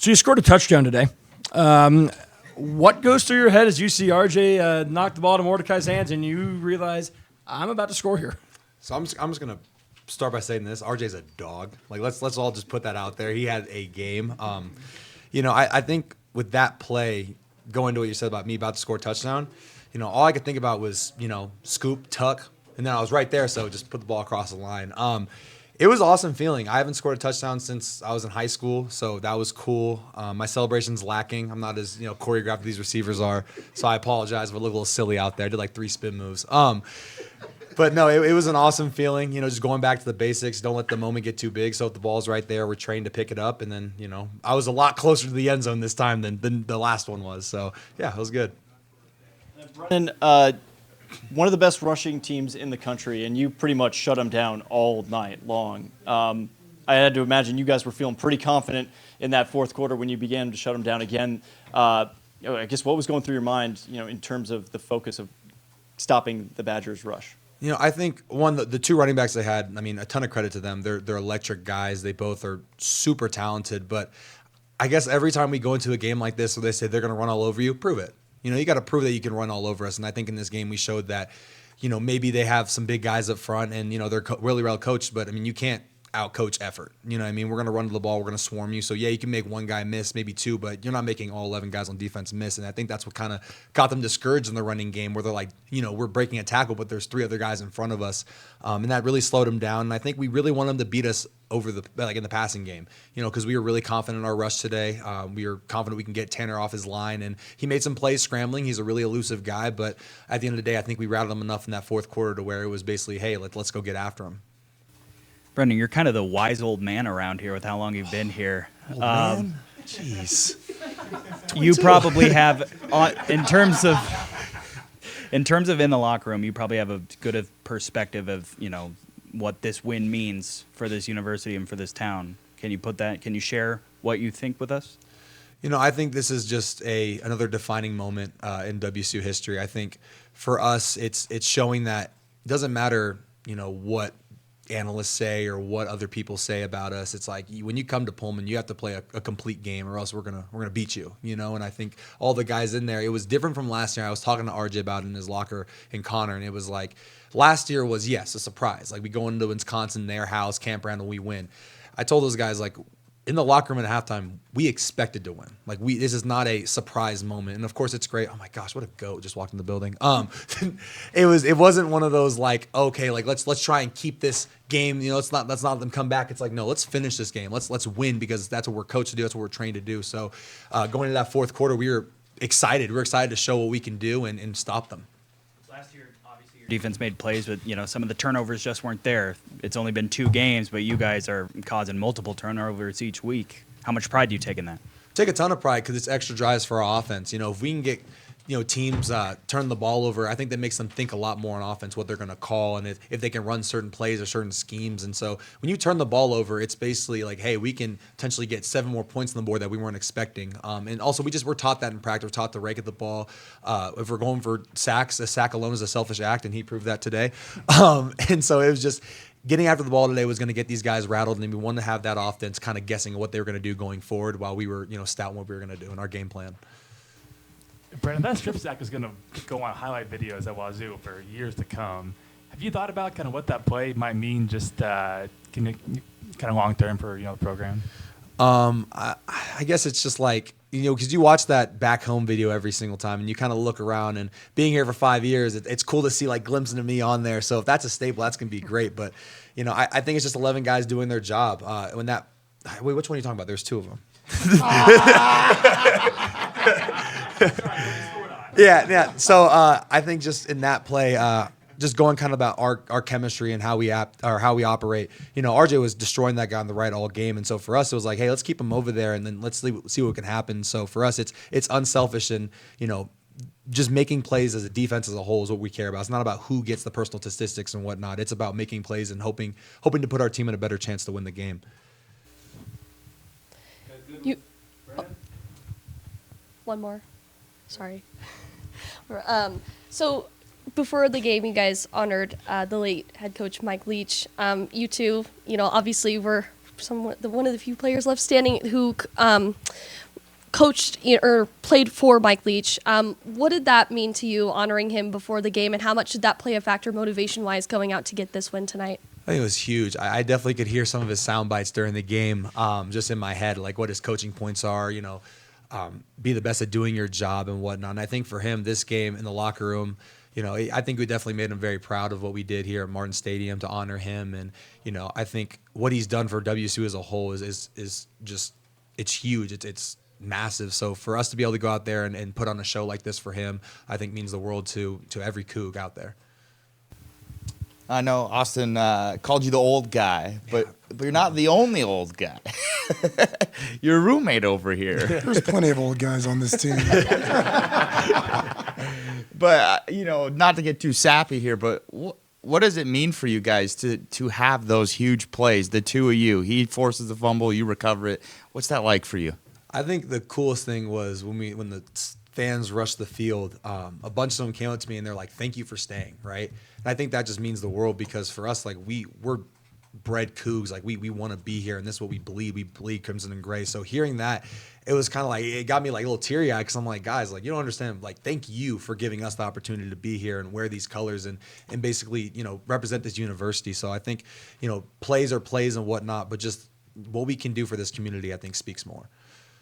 So you scored a touchdown today. What goes through your head as you see RJ knock the ball to Mordecai's hands and you realize, I'm about to score here? So I'm just gonna start by saying this: RJ's a dog. Like let's all just put that out there. He had a game. I think with that play, going to what you said about me about to score a touchdown, all I could think about was scoop, tuck, and then I was right there, so just put the ball across the line. It was an awesome feeling. I haven't scored a touchdown since I was in high school, so that was cool. My celebration's lacking. I'm not as choreographed as these receivers are, so I apologize if I look a little silly out there. I did like 3 spin moves. But no, it was an awesome feeling. Just going back to the basics. Don't let the moment get too big. So if the ball's right there, we're trained to pick it up. And then I was a lot closer to the end zone this time than the last one was. So yeah, it was good. Brennan, one of the best rushing teams in the country, and you pretty much shut them down all night long. I had to imagine you guys were feeling pretty confident in that fourth quarter when you began to shut them down again. I guess what was going through your mind, in terms of the focus of stopping the Badgers' rush? I think the 2 running backs they had, a ton of credit to them. They're electric guys. They both are super talented. But I guess every time we go into a game like this where they say they're going to run all over you, prove it. You got to prove that you can run all over us. And I think in this game we showed that, maybe they have some big guys up front and, they're really well coached. But, you can't out-coach effort. We're going to run to the ball. We're going to swarm you. So, yeah, you can make one guy miss, maybe 2, but you're not making all 11 guys on defense miss. And I think that's what kind of got them discouraged in the running game where they're like, we're breaking a tackle, but there's 3 other guys in front of us. And that really slowed them down. And I think we really want them to beat us over in the passing game, because we were really confident in our rush today. We were confident we can get Tanner off his line. And he made some plays scrambling. He's a really elusive guy. But at the end of the day, I think we rattled him enough in that fourth quarter to where it was basically, hey, let's go get after him. Brendan, you're kind of the wise old man around here with how long you've been here. Man? Jeez. You probably have, in terms of in the locker room, you probably have a good perspective of, what this win means for this university and for this town. Can you share what you think with us? I think this is just another defining moment in WSU history. I think for us, it's showing that it doesn't matter, what analysts say or what other people say about us. It's like when you come to Pullman, you have to play a complete game, or else we're gonna beat you. And I think all the guys in there, it was different from last year. I was talking to RJ about it in his locker in Connor, and it was like last year was a surprise. Like we go into Wisconsin, their house, Camp Randall, we win. I told those guys like, in the locker room at halftime, we expected to win. Like this is not a surprise moment. And of course it's great. Oh my gosh, what a goat just walked in the building. It wasn't one of those like, okay, like let's try and keep this game, let's not let them come back. It's like, no, let's finish this game. Let's win, because that's what we're coached to do, that's what we're trained to do. So going into that fourth quarter, we were excited. We were excited to show what we can do and stop them. Last year, obviously, your defense made plays, but some of the turnovers just weren't there. It's only been 2 games, but you guys are causing multiple turnovers each week. How much pride do you take in that? Take a ton of pride because it's extra drives for our offense. If we can get teams turn the ball over, I think that makes them think a lot more on offense, what they're going to call, and if they can run certain plays or certain schemes. And so when you turn the ball over, it's basically like, hey, we can potentially get 7 more points on the board that we weren't expecting. And also we're taught that in practice. We're taught to rake at the ball. If we're going for sacks, a sack alone is a selfish act, and he proved that today. And so it was just getting after the ball today was going to get these guys rattled, and we wanted to have that offense kind of guessing what they were going to do going forward while we were stout in what we were going to do in our game plan. Brandon, that strip sack is going to go on highlight videos at Wazoo for years to come. Have you thought about kind of what that play might mean just kind of long term for the program? I guess it's just like, because you watch that back home video every single time, and you kind of look around, and being here for 5 years, it's cool to see like glimpses of me on there. So if that's a staple, that's going to be great. But I think it's just 11 guys doing their job. Which one are you talking about? There's 2 of them. Yeah. So I think just in that play, just going kind of about our chemistry and how we operate. RJ was destroying that guy on the right all game, and so for us it was like, hey, let's keep him over there, and then let's see what can happen. So for us, it's unselfish, and just making plays as a defense as a whole is what we care about. It's not about who gets the personal statistics and whatnot. It's about making plays and hoping to put our team in a better chance to win the game. One more. Sorry. So before the game, you guys honored the late head coach Mike Leech. You two, obviously were one of the few players left standing who coached or played for Mike Leech. What did that mean to you, honoring him before the game, and how much did that play a factor motivation-wise going out to get this win tonight? I think it was huge. I definitely could hear some of his sound bites during the game, just in my head, like what his coaching points are, be the best at doing your job and whatnot. And I think for him, this game in the locker room, I think we definitely made him very proud of what we did here at Martin Stadium to honor him. And, I think what he's done for WSU as a whole is just, it's huge. It's massive. So for us to be able to go out there and put on a show like this for him, I think means the world to every Coug out there. I know Austin called you the old guy, but you're not the only old guy. Your roommate over here. There's plenty of old guys on this team. But, not to get too sappy here, but what does it mean for you guys to have those huge plays, the two of you? He forces the fumble, you recover it. What's that like for you? I think the coolest thing was when the fans rushed the field, a bunch of them came up to me and they're like, "Thank you for staying," right? And I think that just means the world, because for us, like we're bred Cougs, like we want to be here, and this is what we believe. We bleed crimson and gray. So hearing that, it was kind of like, it got me like a little teary eyed, because I'm like, guys, like, you don't understand. Like, thank you for giving us the opportunity to be here and wear these colors and basically represent this university. So I think plays are plays and whatnot, but just what we can do for this community, I think, speaks more.